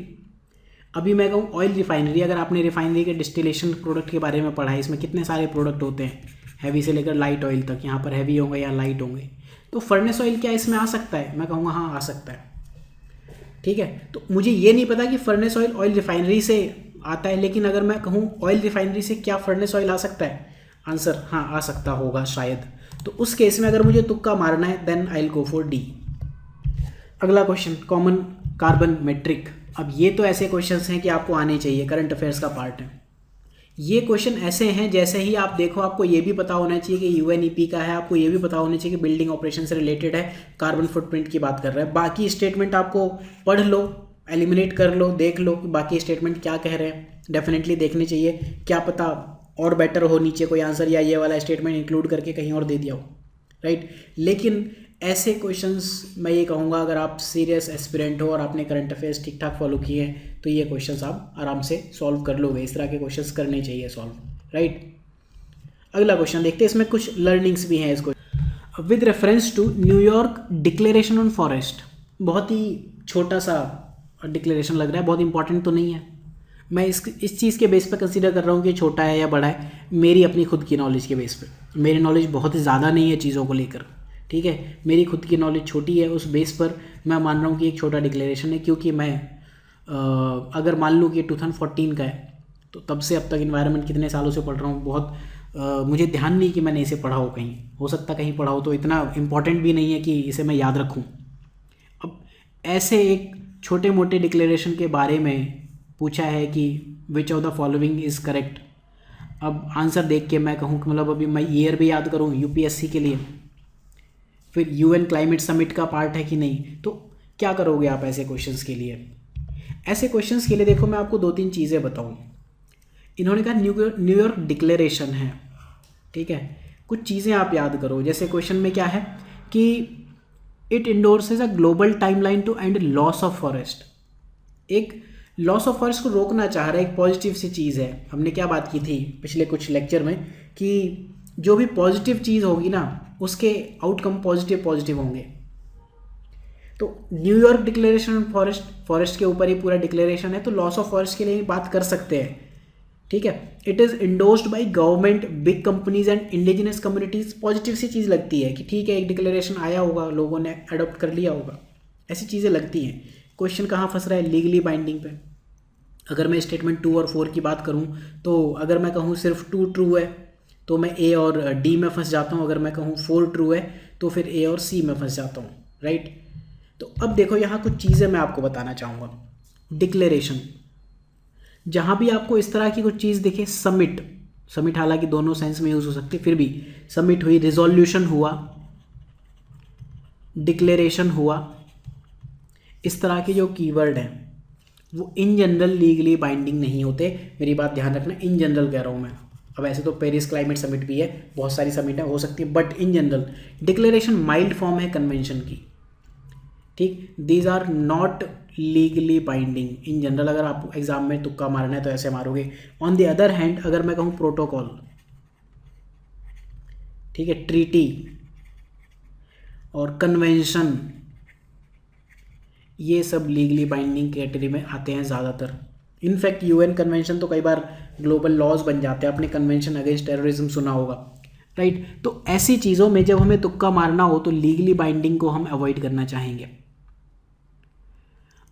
अभी मैं कहूँ ऑयल रिफाइनरी, अगर आपने रिफाइनरी के डिस्टिलेशन प्रोडक्ट के बारे में पढ़ा है, इसमें कितने सारे प्रोडक्ट होते हैं, हैवी से लेकर लाइट ऑयल तक। यहाँ पर हैवी होंगे या लाइट होंगे। तो फर्नेस ऑयल क्या इसमें आ सकता है? मैं कहूँगा हाँ, आ सकता है, ठीक है। तो मुझे ये नहीं पता कि फर्नेस ऑयल ऑयल रिफाइनरी से आता है, लेकिन अगर मैं कहूँ ऑयल रिफाइनरी से क्या फर्नेस ऑयल आ सकता है, आंसर हाँ आ सकता होगा शायद। तो उस केस में अगर मुझे तुक्का मारना है then I will go for D। अगला क्वेश्चन, कॉमन कार्बन मेट्रिक। अब ये तो ऐसे क्वेश्चंस हैं कि आपको आने चाहिए, करंट अफेयर्स का पार्ट है। ये क्वेश्चन ऐसे हैं जैसे ही आप देखो आपको ये भी पता होना चाहिए कि UNEP का है, आपको ये भी पता होना चाहिए कि बिल्डिंग ऑपरेशन से रिलेटेड है, कार्बन फुटप्रिंट की बात कर रहा है। बाकी स्टेटमेंट आपको पढ़ लो, एलिमिनेट कर लो, देख लो कि बाकी स्टेटमेंट क्या कह रहे हैं। डेफिनेटली देखने चाहिए, क्या पता और बेटर हो नीचे कोई आंसर, या ये वाला स्टेटमेंट इंक्लूड करके कहीं और दे दिया हो, राइट। लेकिन ऐसे क्वेश्चंस मैं ये कहूँगा अगर आप सीरियस एस्पिरेंट हो और आपने करंट अफेयर्स ठीक ठाक फॉलो किए हैं तो ये क्वेश्चंस आप आराम से सॉल्व कर लोगे। इस तरह के क्वेश्चंस करने चाहिए सॉल्व, राइट। अगला क्वेश्चन देखते हैं, इसमें कुछ लर्निंग्स भी हैं इसको। With reference to New York declaration on forest, बहुत ही छोटा सा डिक्लेरेशन लग रहा है, बहुत इंपॉर्टेंट तो नहीं है। मैं इस चीज़ के बेस पर कंसीडर कर रहा हूँ कि छोटा है या बड़ा है, मेरी अपनी खुद की नॉलेज के बेस पर। मेरी नॉलेज बहुत ज़्यादा नहीं है चीज़ों को लेकर, ठीक है। मेरी खुद की नॉलेज छोटी है, उस बेस पर मैं मान रहा हूँ कि एक छोटा डिक्लेरेशन है। क्योंकि मैं अगर मान लूँ कि 2014 का है तो तब से अब तक इन्वायरमेंट कितने सालों से पढ़ रहा हूँ, बहुत मुझे ध्यान नहीं कि मैंने इसे पढ़ा हो कहीं, हो सकता कहीं पढ़ा हो, तो इतना इम्पॉर्टेंट भी नहीं है कि इसे मैं याद रखूँ। अब ऐसे एक छोटे मोटे डिक्लेरेशन के बारे में पूछा है कि विच of the following is correct. अब आंसर देख के मैं कहूँ कि मतलब अभी मैं ईयर भी याद करूँ UPSC के लिए, फिर UN क्लाइमेट समिट का पार्ट है कि नहीं, तो क्या करोगे आप ऐसे क्वेश्चंस के लिए? ऐसे क्वेश्चंस के लिए देखो मैं आपको 2-3 चीज़ें बताऊँ। इन्होंने कहा न्यूयॉर्क डिक्लेरेशन है, ठीक है। कुछ चीज़ें आप याद करो, जैसे क्वेश्चन में क्या है कि it endorses a global timeline to end loss of forest. एक लॉस ऑफ फॉरेस्ट को रोकना चाह रहा है, एक पॉजिटिव सी चीज़ है। हमने क्या बात की थी पिछले कुछ लेक्चर में कि जो भी पॉजिटिव चीज़ होगी ना उसके आउटकम पॉजिटिव होंगे। तो न्यूयॉर्क डिक्लेरेशन ऑन फॉरेस्ट के ऊपर ही पूरा डिक्लेरेशन है, तो लॉस ऑफ फॉरेस्ट के लिए बात कर सकते हैं, ठीक है। It is endorsed by government, big companies and indigenous communities. Positive सी चीज़ लगती है कि ठीक है एक डिक्लेरेशन आया होगा, लोगों ने अडोप्ट कर लिया होगा, ऐसी चीज़ें लगती हैं। क्वेश्चन कहाँ फंस रहा है? लीगली बाइंडिंग पे। अगर मैं स्टेटमेंट 2 और 4 की बात करूँ तो अगर मैं कहूँ सिर्फ 2 ट्रू है तो मैं A और D में फंस जाता हूँ, अगर मैं कहूँ 4 ट्रू है तो फिर A और C में फंस जाता हूँ, राइट। तो अब देखो यहाँ कुछ चीज़ें मैं आपको बताना चाहूँगा। डिक्लेरेशन, जहाँ भी आपको इस तरह की कुछ चीज़ दिखे, समिट हालांकि दोनों सेंस में यूज़ हो सकती है, फिर भी समिट हुई, रिजोल्यूशन हुआ, डिक्लेरेशन हुआ, इस तरह के जो कीवर्ड हैं वो इन जनरल लीगली बाइंडिंग नहीं होते। मेरी बात ध्यान रखना, इन जनरल कह रहा हूँ मैं। अब ऐसे तो पेरिस क्लाइमेट समिट भी है, बहुत सारी समिटें हो सकती है, but in general declaration mild form है कन्वेंशन की, ठीक। These are not legally binding in general. अगर आपको एग्जाम में तुक्का मारना है तो ऐसे मारोगे। ऑन द अदर हैंड अगर मैं कहूँ प्रोटोकॉल, ठीक है, ट्रीटी और कन्वेंशन, ये सब लीगली बाइंडिंग कैटेगरी में आते हैं ज़्यादातर। इनफैक्ट यूएन कन्वेंशन तो कई बार ग्लोबल लॉज बन जाते हैं। आपने कन्वेंशन अगेंस्ट टेररिज्म सुना होगा, राइट। तो ऐसी चीज़ों में जब हमें तुक्का मारना हो तो लीगली बाइंडिंग को हम अवॉइड करना चाहेंगे।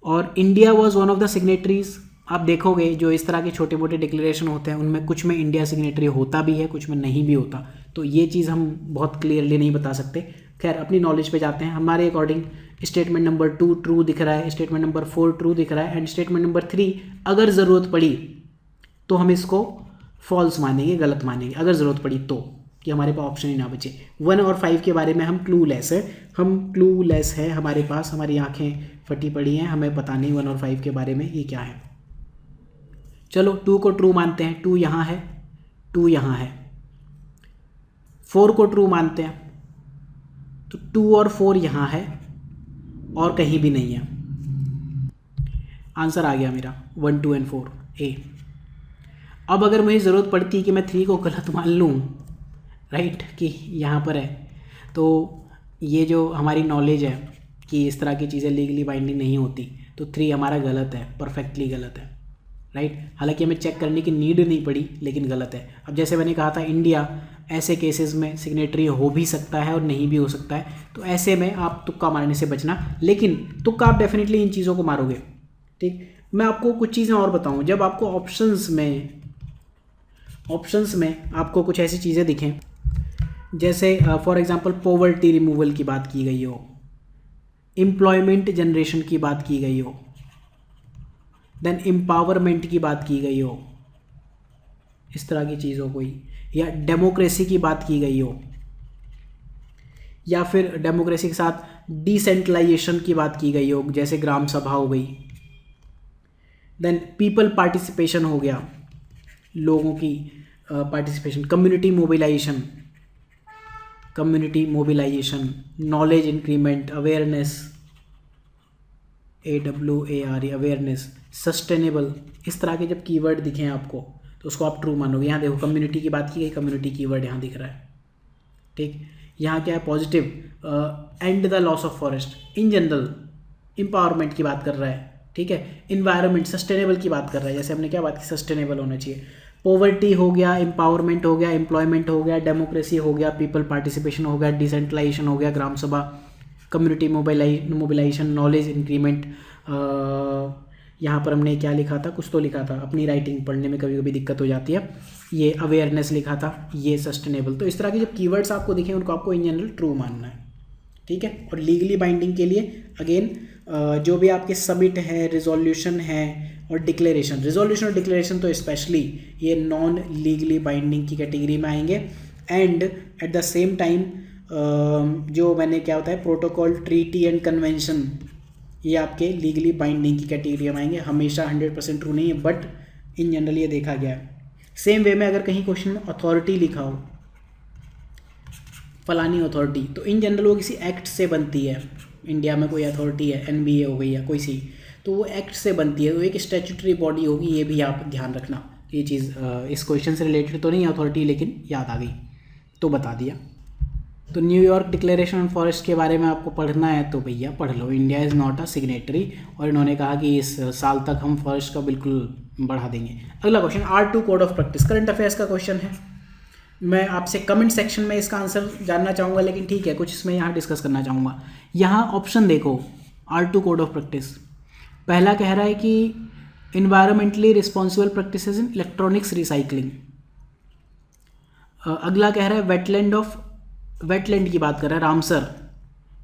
और India was one of the signatories. आप देखोगे जो इस तरह के छोटे मोटे डिक्लेरेशन होते हैं उनमें कुछ में इंडिया सिग्नेटरी होता भी है, कुछ में नहीं भी होता। तो ये चीज़ हम बहुत क्लियरली नहीं बता सकते। खैर अपनी नॉलेज पे जाते हैं। हमारे अकॉर्डिंग स्टेटमेंट नंबर 2 ट्रू दिख रहा है, स्टेटमेंट नंबर 4 ट्रू दिख रहा है, एंड स्टेटमेंट नंबर 3 अगर ज़रूरत पड़ी तो हम इसको फॉल्स मानेंगे, गलत मानेंगे, अगर ज़रूरत पड़ी तो, कि हमारे पास ऑप्शन ही ना बचे। 1 और 5 के बारे में हम क्लूलेस है, हमारे पास हमारी आंखें फटी पड़ी हैं, हमें पता नहीं 1 और 5 के बारे में ये क्या है। चलो 2 को ट्रू मानते हैं, 2 यहाँ है, 2 यहाँ है। 4 को ट्रू मानते हैं तो 2 और 4 यहाँ है और कहीं भी नहीं है। आंसर आ गया मेरा 1, 2 एंड 4 ए। अब अगर मुझे ज़रूरत पड़ती कि मैं 3 को गलत मान लूँ, राइट, कि यहाँ पर है, तो ये जो हमारी नॉलेज है कि इस तरह की चीज़ें लीगली बाइंडिंग नहीं होती, तो 3 हमारा गलत है, परफेक्टली गलत है, राइट। हालांकि हमें चेक करने की नीड नहीं पड़ी, लेकिन गलत है। अब जैसे मैंने कहा था इंडिया ऐसे केसेस में सिग्नेटरी हो भी सकता है और नहीं भी हो सकता है, तो ऐसे में आप तुक्का मारने से बचना, लेकिन तुक्का आप डेफिनेटली इन चीज़ों को मारोगे, ठीक। मैं आपको कुछ चीज़ें और बताऊं। जब आपको ऑप्शंस में आपको कुछ ऐसी चीज़ें दिखें, जैसे फॉर एग्जांपल पॉवर्टी रिमूवल की बात की गई हो, एम्प्लॉयमेंट जनरेशन की बात की गई हो, देन एम्पावरमेंट की बात की गई हो, इस तरह की चीज़ हो कोई, या डेमोक्रेसी की बात की गई हो, या फिर डेमोक्रेसी के साथ डिसेंट्रलाइजेशन की बात की गई हो, जैसे ग्राम सभा हो गई, देन पीपल पार्टिसिपेशन हो गया, लोगों की participation, community mobilisation, knowledge increment, awareness, AWARE awareness, sustainable, इस तरह के जब कीवर्ड दिखें आपको तो उसको आप ट्रू मानोगे। यहाँ देखो कम्युनिटी की बात की गई, कम्युनिटी कीवर्ड यहाँ दिख रहा है, ठीक। यहाँ क्या है, positive, and the loss of forest, in general empowerment की बात कर रहा है, ठीक है। इन्वायरमेंट, सस्टेनेबल की बात कर रहा है, जैसे हमने क्या बात की, सस्टेनेबल होना चाहिए। पॉवर्टी हो गया, एम्पावरमेंट हो गया, एम्प्लॉयमेंट हो गया, डेमोक्रेसी हो गया, पीपल पार्टिसिपेशन हो गया, डिसेंट्रलाइजेशन हो गया, ग्राम सभा, कम्युनिटी मोबिलाइजेशन, नॉलेज इंक्रीमेंट। यहाँ पर हमने क्या लिखा था, कुछ तो लिखा था, अपनी राइटिंग पढ़ने में कभी कभी दिक्कत हो जाती है, ये अवेयरनेस लिखा था, ये सस्टेनेबल। तो इस तरह के जब कीवर्ड्स आपको दिखें उनको आपको इन जनरल ट्रू मानना है, ठीक है। और लीगली बाइंडिंग के लिए अगेन जो भी आपके समिट है, रिजोल्यूशन है और रिजोल्यूशन और डिक्लेरेशन तो स्पेशली ये नॉन लीगली बाइंडिंग की कैटेगरी में आएंगे। And at the same time जो मैंने क्या होता है, प्रोटोकॉल, ट्रीटी एंड कन्वेंशन, ये आपके लीगली बाइंडिंग की कैटेगरी में आएंगे। हमेशा 100% ट्रू नहीं है, बट इन जनरल ये देखा गया है। सेम वे में अगर कहीं क्वेश्चन में अथॉरिटी लिखा हो, फलानी अथॉरिटी, तो इन जनरल वो किसी एक्ट से बनती है। इंडिया में कोई अथॉरिटी है, NBA हो गई या कोई सी, तो वो एक्ट से बनती है, वो एक स्टैट्यूटरी बॉडी होगी, ये भी आप ध्यान रखना। ये चीज़ इस क्वेश्चन से रिलेटेड तो नहीं है अथॉरिटी, लेकिन याद आ गई तो बता दिया। तो न्यूयॉर्क डिक्लेरेशन ऑन फॉरेस्ट के बारे में आपको पढ़ना है तो भैया पढ़ लो। India is not a signatory, और इन्होंने कहा कि इस साल तक हम फॉरेस्ट का बिल्कुल बढ़ा देंगे। अगला question, R2 code of practice, current affairs का क्वेश्चन है। मैं आपसे कमेंट सेक्शन में इसका आंसर जानना चाहूँगा, लेकिन ठीक है कुछ इसमें यहाँ डिस्कस करना चाहूँगा। यहाँ ऑप्शन देखो, R2 कोड ऑफ प्रैक्टिस, पहला कह रहा है कि environmentally responsible practices in electronics recycling. अगला कह रहा है वेटलैंड की बात कर रहा है, रामसर,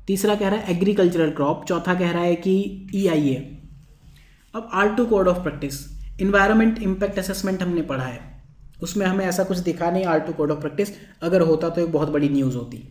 तीसरा कह रहा है एग्रीकल्चरल क्रॉप, चौथा कह रहा है कि EIA। अब R2 code of practice, environment impact assessment हमने पढ़ा है, उसमें हमें ऐसा कुछ दिखा नहीं R2 कोड ऑफ प्रैक्टिस, अगर होता तो एक बहुत बड़ी न्यूज़ होती।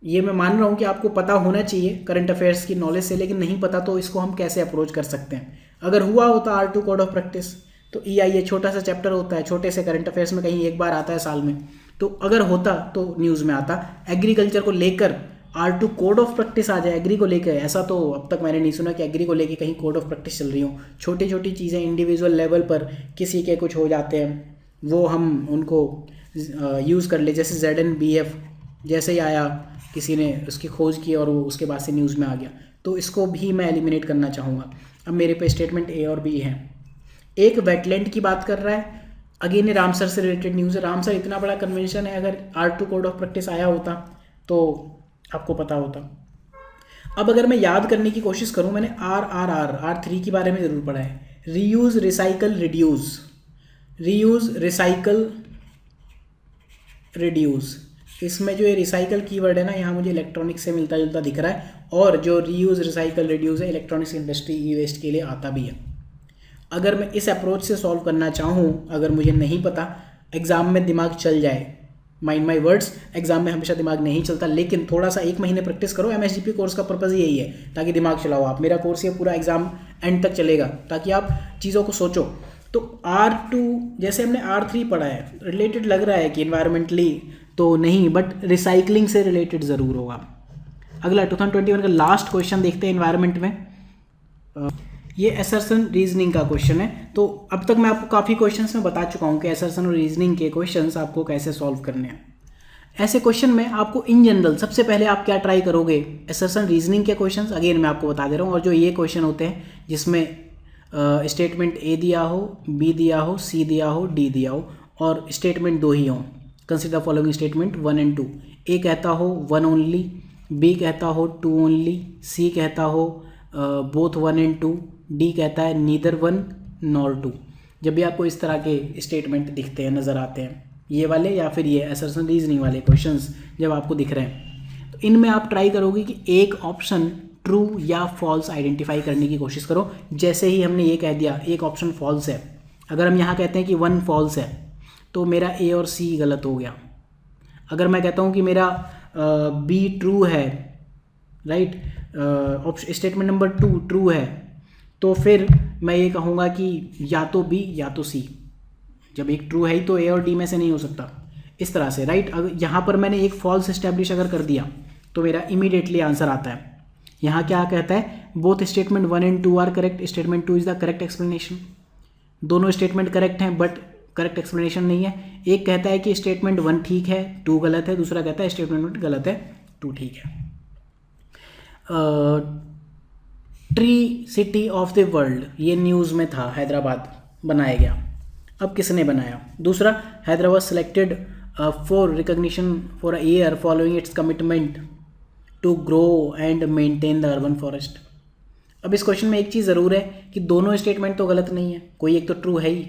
ये मैं मान रहा हूँ कि आपको पता होना चाहिए करंट अफेयर्स की नॉलेज से, लेकिन नहीं पता तो इसको हम कैसे अप्रोच कर सकते हैं। अगर हुआ होता R2 कोड ऑफ प्रैक्टिस तो EIA छोटा सा चैप्टर होता है, छोटे से करंट अफेयर्स में कहीं एक बार आता है साल में, तो अगर होता तो न्यूज़ में आता। एग्रीकल्चर को लेकर R2 कोड ऑफ प्रैक्टिस आ जाए, एग्री को लेकर, ऐसा तो अब तक मैंने नहीं सुना कि एग्री को लेकर कहीं कोड ऑफ प्रैक्टिस चल रही हो। छोटी छोटी चीज़ें इंडिविजुअल लेवल पर किसी के कुछ हो जाते हैं, वो हम उनको यूज़ कर ले, जैसे ZNBF जैसे ही आया, किसी ने उसकी खोज की और वो उसके बाद से न्यूज़ में आ गया, तो इसको भी मैं एलिमिनेट करना चाहूँगा। अब मेरे पे स्टेटमेंट A और B है। एक वेटलैंड की बात कर रहा है, अगेन ये रामसर से रिलेटेड न्यूज़ है। रामसर इतना बड़ा कन्वेंशन है, अगर R2 कोड ऑफ प्रैक्टिस आया होता तो आपको पता होता। अब अगर मैं याद करने की कोशिश करूं, मैंने R3 के बारे में ज़रूर पढ़ा है, reuse recycle reduce, reuse recycle reduce. इसमें जो ये रिसाइकल कीवर्ड है ना, यहाँ मुझे इलेक्ट्रॉनिक्स से मिलता जुलता दिख रहा है, और जो रीयूज़ रिसाइकल रिड्यूस है इलेक्ट्रॉनिक्स इंडस्ट्री ई वेस्ट के लिए आता भी है। अगर मैं इस अप्रोच से सॉल्व करना चाहूँ, अगर मुझे नहीं पता, एग्ज़ाम में दिमाग चल जाए, माइंड माई वर्ड्स, एग्जाम में हमेशा दिमाग नहीं चलता, लेकिन थोड़ा सा 1 महीने प्रैक्टिस करो। MSGP कोर्स का पर्पज़ यही है, ताकि दिमाग चलाओ आप। मेरा कोर्स ये पूरा एग्जाम एंड तक चलेगा, ताकि आप चीज़ों को सोचो। तो R2 जैसे हमने R3 पढ़ा है, रिलेटेड लग रहा है कि इन्वायरमेंटली तो नहीं, बट रिसाइकलिंग से रिलेटेड ज़रूर होगा। अगला 2021 का लास्ट क्वेश्चन देखते हैं इन्वायरमेंट में। ये असर्शन रीजनिंग का क्वेश्चन है। तो अब तक मैं आपको काफ़ी क्वेश्चंस में बता चुका हूँ कि असर्शन और रीजनिंग के क्वेश्चंस आपको कैसे सॉल्व करने हैं। ऐसे क्वेश्चन में आपको इन जनरल सबसे पहले आप क्या ट्राई करोगे, असर्शन रीजनिंग के क्वेश्चंस अगेन मैं आपको बता दे रहा हूँ, और जो ये क्वेश्चन होते हैं जिसमें स्टेटमेंट A दिया हो, B दिया हो, C दिया हो, D दिया हो, और स्टेटमेंट 2 ही हों। Consider following statement 1 and 2। A कहता हो 1 ओनली, B कहता हो 2 ओनली, C कहता हो बोथ 1 and 2, D कहता है नीदर 1 नॉर 2। जब भी आपको इस तरह के स्टेटमेंट दिखते हैं, नज़र आते हैं, ये वाले या फिर ये असर्शन रीजनिंग वाले क्वेश्चंस जब आपको दिख रहे हैं, तो इनमें आप ट्राई करोगे कि एक ऑप्शन ट्रू या फॉल्स आइडेंटिफाई करने की कोशिश करो। जैसे ही हमने ये कह दिया एक ऑप्शन फॉल्स है, अगर हम यहाँ कहते हैं कि 1 फॉल्स है, तो मेरा A और C गलत हो गया। अगर मैं कहता हूँ कि मेरा B ट्रू है, राइट, स्टेटमेंट नंबर 2 ट्रू है, तो फिर मैं ये कहूँगा कि या तो B या तो C। जब एक ट्रू है ही तो A और D में से नहीं हो सकता, इस तरह से, राइट। अगर यहाँ पर मैंने एक फॉल्स इस्टेब्लिश अगर कर दिया तो मेरा इमीडिएटली आंसर आता है। यहाँ क्या कहता है, both statement 1 and 2 are correct, statement 2 is the correct explanation. दोनों स्टेटमेंट करेक्ट हैं बट करेक्ट एक्सप्लेनेशन नहीं है। एक कहता है कि स्टेटमेंट 1 ठीक है, 2 गलत है, दूसरा कहता है स्टेटमेंट 1 गलत है, 2 ठीक है। Tree city of the world, ये न्यूज़ में था, हैदराबाद बनाया गया। अब किसने बनाया? दूसरा, Hyderabad selected for recognition for a year following its commitment to grow and maintain the urban forest. अब इस क्वेश्चन में एक चीज़ ज़रूर है कि दोनों स्टेटमेंट तो गलत नहीं है, कोई एक तो ट्रू है ही।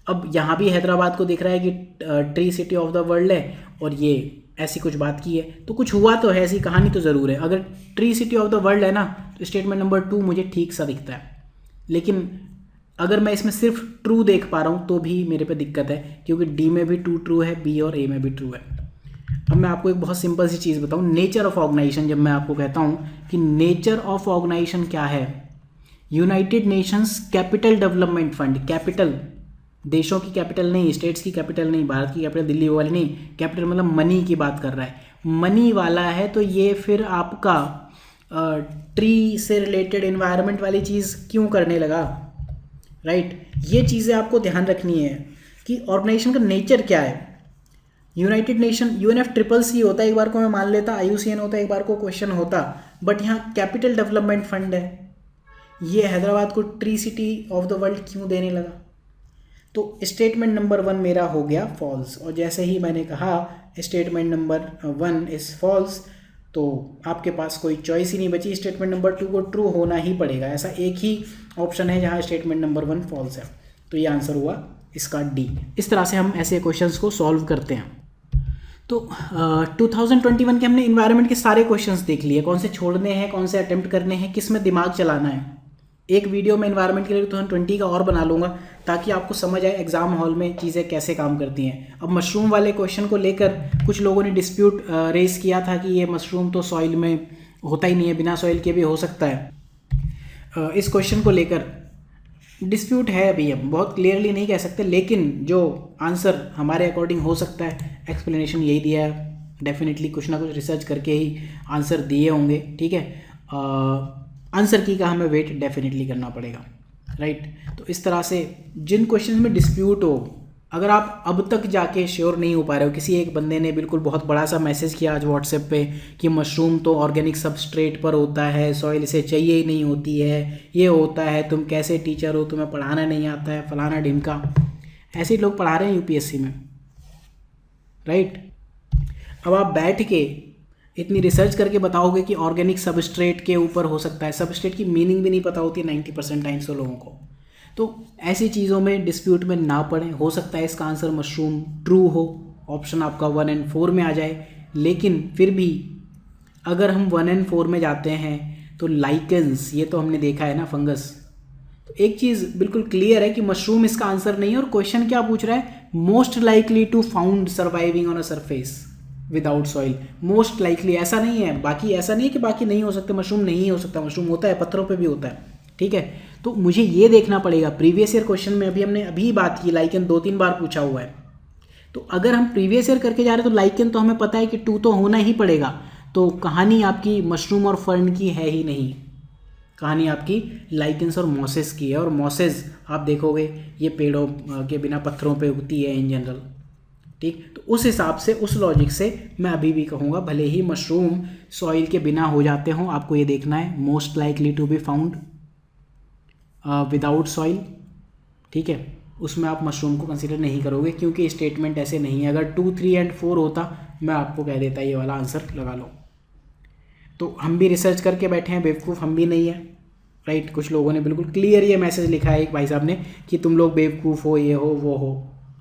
अब यहाँ भी हैदराबाद को दिख रहा है कि tree city of the world है, और ये ऐसी कुछ बात की है, तो कुछ हुआ तो है, ऐसी कहानी तो ज़रूर है। अगर tree city of the world है ना, तो स्टेटमेंट नंबर 2 मुझे ठीक सा दिखता है। लेकिन अगर मैं इसमें सिर्फ ट्रू देख पा रहा हूँ तो भी मेरे पे दिक्कत है, क्योंकि डी में भी 2 ट्रू है, बी और ए में भी ट्रू है। अब मैं आपको एक बहुत सिंपल सी चीज़ बताऊँ, नेचर ऑफ ऑर्गेनाइजेशन। जब मैं आपको कहता हूँ कि नेचर ऑफ ऑर्गेनाइजेशन क्या है, United Nations capital development fund, capital देशों की कैपिटल नहीं, स्टेट्स की कैपिटल नहीं, भारत की कैपिटल दिल्ली वाली नहीं, कैपिटल मतलब मनी की बात कर रहा है, मनी वाला है। तो ये फिर आपका ट्री से रिलेटेड एनवायरनमेंट वाली चीज़ क्यों करने लगा, राइट। ये चीज़ें आपको ध्यान रखनी है कि ऑर्गेनाइजेशन का नेचर क्या है। यूनाइटेड नेशन UNFCCC होता है, एक बार को मैं मान लेता, IUCN होता है, एक बार को क्वेश्चन होता, बट यहाँ कैपिटल डेवलपमेंट फंड है। ये हैदराबाद को tree city of the world क्यों देने लगा? तो स्टेटमेंट नंबर 1 मेरा हो गया फॉल्स, और जैसे ही मैंने कहा स्टेटमेंट नंबर 1 इज़ फॉल्स, तो आपके पास कोई चॉइस ही नहीं बची, स्टेटमेंट नंबर 2 को ट्रू होना ही पड़ेगा। ऐसा एक ही ऑप्शन है जहां स्टेटमेंट नंबर 1 फॉल्स है, तो ये आंसर हुआ इसका डी। इस तरह से हम ऐसे क्वेश्चंस को सॉल्व करते हैं। तो 2021 के हमने इन्वायरमेंट के सारे क्वेश्चंस देख लिए, कौन से छोड़ने हैं, कौन से अटेम्प्ट करने हैं, किस में दिमाग चलाना है। एक वीडियो मैं इन्वायरमेंट के लिए 2020 का और बना लूँगा ताकि आपको समझ आए एग्जाम हॉल में चीज़ें कैसे काम करती हैं। अब मशरूम वाले क्वेश्चन को लेकर कुछ लोगों ने डिस्प्यूट रेस किया था कि ये मशरूम तो सॉइल में होता ही नहीं है, बिना सॉइल के भी हो सकता है। इस क्वेश्चन को लेकर डिस्प्यूट है, अभी हम बहुत क्लियरली नहीं कह सकते, लेकिन जो आंसर हमारे अकॉर्डिंग हो सकता है, एक्सप्लेनेशन यही दिया है। डेफिनेटली कुछ ना कुछ रिसर्च करके ही आंसर दिए होंगे, ठीक है। आंसर की का हमें वेट डेफिनेटली करना पड़ेगा, राइट। तो इस तरह से जिन क्वेश्चन में डिस्प्यूट हो, अगर आप अब तक जाके श्योर नहीं हो पा रहे हो, किसी एक बंदे ने बिल्कुल बहुत बड़ा सा मैसेज किया आज व्हाट्सएप पे कि मशरूम तो ऑर्गेनिक सबस्ट्रेट पर होता है, सॉइल इसे चाहिए ही नहीं होती है, ये होता है, तुम कैसे टीचर हो, तुम्हें पढ़ाना नहीं आता है, फलाना ढिमका, ऐसे लोग पढ़ा रहे हैं यूपीएससी में, राइट। अब आप बैठ के इतनी रिसर्च करके बताओगे कि ऑर्गेनिक सबस्ट्रेट के ऊपर हो सकता है, सबस्ट्रेट की मीनिंग भी नहीं पता होती 90% टाइम्स तो लोगों को। तो ऐसी चीज़ों में डिस्प्यूट में ना पड़े। हो सकता है इसका आंसर मशरूम ट्रू हो, ऑप्शन आपका 1 और 4 में आ जाए, लेकिन फिर भी अगर हम 1 और 4 में जाते हैं तो लाइकेंस, ये तो हमने देखा है ना, फंगस। तो एक चीज़ बिल्कुल क्लियर है कि मशरूम इसका आंसर नहीं है। और क्वेश्चन क्या पूछ रहा है, most likely to found surviving on a surface without soil. Most likely, ऐसा नहीं है, बाकी ऐसा नहीं है कि बाकी नहीं हो सकते, मशरूम नहीं हो सकता, मशरूम होता है, पत्थरों पे भी होता है, ठीक है। तो मुझे ये देखना पड़ेगा, प्रीवियस ईयर क्वेश्चन में हमने अभी बात की, लाइकन 2-3 बार पूछा हुआ है। तो अगर हम प्रीवियस ईयर करके जा रहे हैं तो लाइकन तो हमें पता है कि 2 तो होना ही पड़ेगा। तो कहानी आपकी मशरूम और फर्न की है ही नहीं, कहानी आपकी लाइकेंस और मॉसेस की है। और मॉसेस आप देखोगे ये पेड़ों के बिना पत्थरों पे उगती है इन जनरल, ठीक। तो उस हिसाब से, उस लॉजिक से मैं अभी भी कहूँगा भले ही मशरूम सॉइल के बिना हो जाते हों, आपको ये देखना है most likely to be found without soil, ठीक है, उसमें आप मशरूम को कंसीडर नहीं करोगे क्योंकि स्टेटमेंट ऐसे नहीं है। अगर 2, 3 और 4 होता मैं आपको कह देता ये वाला आंसर लगा लो। तो हम भी रिसर्च करके बैठे हैं, बेवकूफ़ हम भी नहीं है, राइट। कुछ लोगों ने बिल्कुल क्लियर ये मैसेज लिखा है, एक भाई साहब ने, कि तुम लोग बेवकूफ़ हो, ये हो वो हो,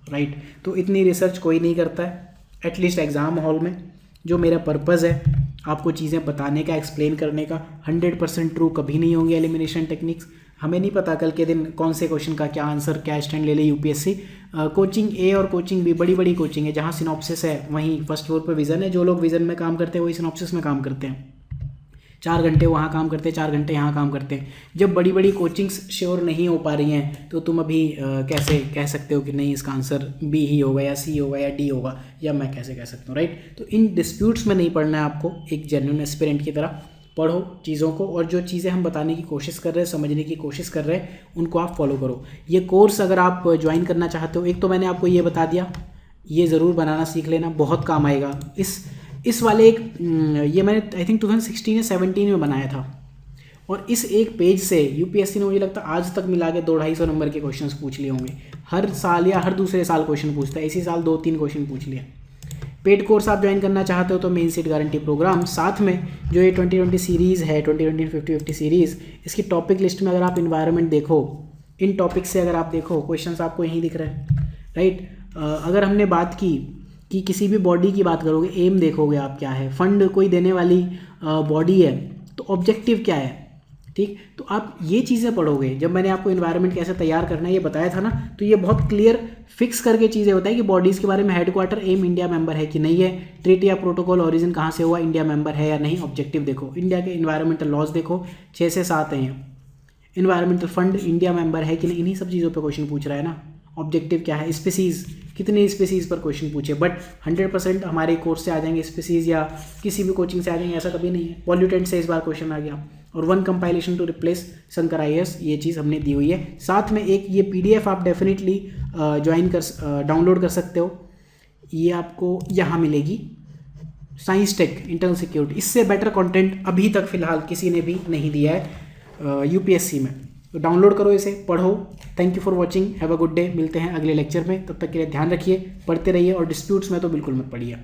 राइट। तो इतनी रिसर्च कोई नहीं करता है, एटलीस्ट एग्ज़ाम हॉल में। जो मेरा पर्पज़ है आपको चीज़ें बताने का, एक्सप्लेन करने का, 100% ट्रू कभी नहीं होंगे एलिमिनेशन टेक्निक्स। हमें नहीं पता कल के दिन कौन से क्वेश्चन का क्या आंसर, क्या स्टैंड ले ले यूपीएससी। कोचिंग ए और कोचिंग बी बड़ी बड़ी कोचिंग है, जहाँ सिनॉप्सिस है वहीं फर्स्ट फ्लोर पर विज़न है। जो लोग विज़न में काम करते हैं वही सिनॉप्सिस में काम करते हैं, 4 घंटे वहाँ काम करते हैं, 4 घंटे यहाँ काम करते हैं। जब बड़ी बड़ी कोचिंग्स श्योर नहीं हो पा रही हैं तो तुम अभी कैसे कह सकते हो कि नहीं इसका आंसर बी ही होगा या सी होगा या डी होगा, या मैं कैसे कह सकता हूँ, राइट। तो इन डिस्प्यूट्स में नहीं पढ़ना है आपको, एक जेन्युइन एस्पिरेंट की तरह पढ़ो चीज़ों को, और जो चीज़ें हम बताने की कोशिश कर रहे हैं, समझने की कोशिश कर रहे हैं, उनको आप फॉलो करो। ये कोर्स अगर आप ज्वाइन करना चाहते हो, एक तो मैंने आपको ये बता दिया, ये ज़रूर बनाना सीख लेना, बहुत काम आएगा। इस वाले एक ये मैंने आई थिंक 2016 या 17 में बनाया था, और इस एक पेज से यूपीएससी ने मुझे लगता है आज तक मिला के 200-250 नंबर के क्वेश्चंस पूछ लिए होंगे। हर साल या हर दूसरे साल क्वेश्चन पूछता है, इसी साल 2-3 क्वेश्चन पूछ लिया। पेड कोर्स आप ज्वाइन करना चाहते हो तो मेन सीट गारंटी प्रोग्राम, साथ में जो ये 2020 सीरीज़ है, 2020 50-50 सीरीज़, इसकी टॉपिक लिस्ट में अगर आप इन्वायरमेंट देखो, इन टॉपिक से अगर आप देखो क्वेश्चंस आपको यहीं दिख रहे हैं, राइट। अगर हमने बात की कि किसी भी बॉडी की बात करोगे, एम देखोगे आप क्या है, फंड कोई देने वाली बॉडी है तो ऑब्जेक्टिव क्या है, ठीक। तो आप ये चीज़ें पढ़ोगे। जब मैंने आपको इन्वायरमेंट कैसे तैयार करना है ये बताया था ना, तो ये बहुत क्लियर फिक्स करके चीज़ें बताई कि बॉडीज़ के बारे में, हेडक्वार्टर एम इंडिया मेंबर है कि नहीं है, ट्रीटी या प्रोटोकॉल ओरिजिन कहाँ से हुआ, इंडिया मेंबर है या नहीं, ऑब्जेक्टिव देखो, इंडिया के इन्वायरमेंटल लॉज देखो 6 से 7 हैं, इन्वायरमेंटल फंड इंडिया मेंबर है कि नहीं, इन्हीं सब चीज़ों पर क्वेश्चन पूछ रहा है ना। ऑब्जेक्टिव क्या है, स्पीसीज़, कितने स्पीसीज़ पर क्वेश्चन पूछे, बट 100% हमारे कोर्स से आ जाएंगे स्पीसीज़ या किसी भी कोचिंग से आ जाएंगे, ऐसा कभी नहीं है। पॉल्यूटेंट से इस बार क्वेश्चन आ गया, और 1 compilation to replace Shankar IAS, ये चीज़ हमने दी हुई है। साथ में एक ये PDF आप डेफिनेटली डाउनलोड कर सकते हो, ये आपको यहाँ मिलेगी, साइंस टेक इंटरनल सिक्योरिटी। इससे बेटर कंटेंट अभी तक फ़िलहाल किसी ने भी नहीं दिया है यूपीएससी में, तो डाउनलोड करो इसे, पढ़ो। Thank you for watching, have a good day. मिलते हैं अगले लेक्चर में, तब तक के लिए ध्यान रखिए, पढ़ते रहिए, और डिस्प्यूट्स में तो बिल्कुल मत पढ़िए।